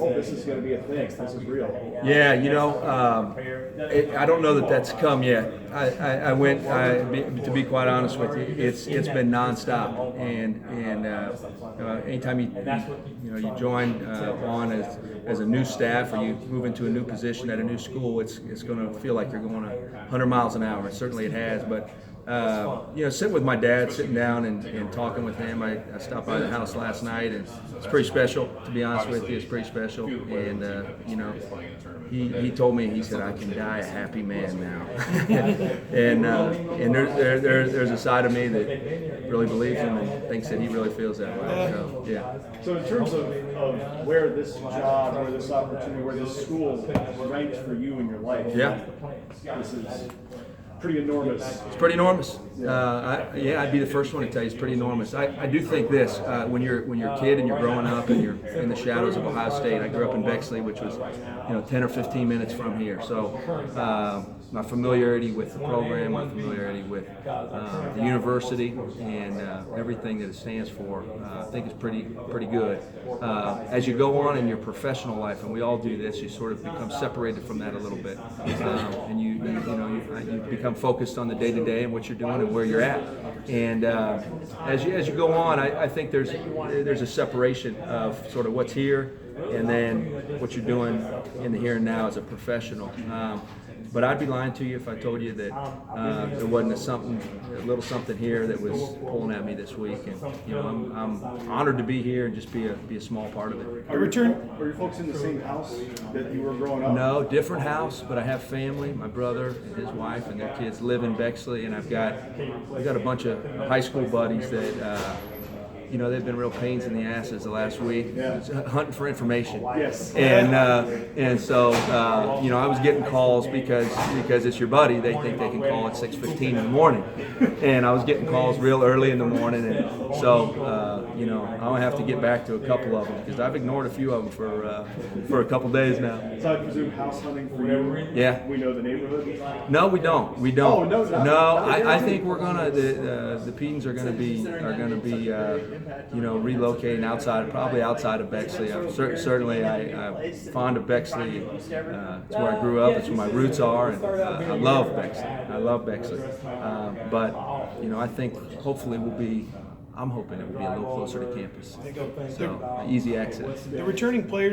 oh, this is going to be a thing. This is real. Yeah, I don't know that that's come yet. I went, to be quite honest with you, it's been nonstop, and anytime you join on as a new staff, or you move into a new position at a new school, it's going to feel like you're going 100 miles an hour. Certainly it has, but sitting with my dad, sitting down and talking with him. I stopped by the house last night, and it's pretty special, to be honest with you. It's pretty special, and he told me, he said, I can die a happy man now. and there's a side of me that really believes him and thinks that he really feels that way. So, yeah. So in terms of where this job, where this opportunity, where this school ranks for you in your life, yeah, this is pretty enormous. It's pretty enormous. I'd be the first one to tell you it's pretty enormous. I do think this, when you're a kid and you're growing up and you're in the shadows of Ohio State. I grew up in Bexley, which was 10 or 15 minutes from here. So my familiarity with the program, my familiarity with the university, and everything that it stands for, I think is pretty good. As you go on in your professional life, and we all do this, you sort of become separated from that a little bit, and you become focused on the day-to-day and what you're doing and where you're at. And as you go on, I think there's a separation of sort of what's here and then what you're doing in the here and now as a professional. But I'd be lying to you if I told you that there wasn't a little something here that was pulling at me this week. And I'm honored to be here and just be a small part of it. Are you folks in the same house that you were growing up? No, different house, but I have family. My brother and his wife and their kids live in Bexley, and I've got a bunch of high school buddies that. They've been real pains in the asses the last week, hunting for information. Yes. And so I was getting calls because it's your buddy. They think they can call at 6:15 in the morning, and I was getting calls real early in the morning, and so I'll have to get back to a couple of them because I've ignored a few of them for a couple days now. So I presume house hunting for you. Yeah. We know the neighborhood. No, we don't. Oh, no. I think we're gonna the Pedons are gonna be relocating probably outside of Bexley. Certainly, I'm fond of Bexley. It's where I grew up. It's where my roots are, and I love Bexley. But I think hopefully I'm hoping it will be a little closer to campus. So easy access. The returning players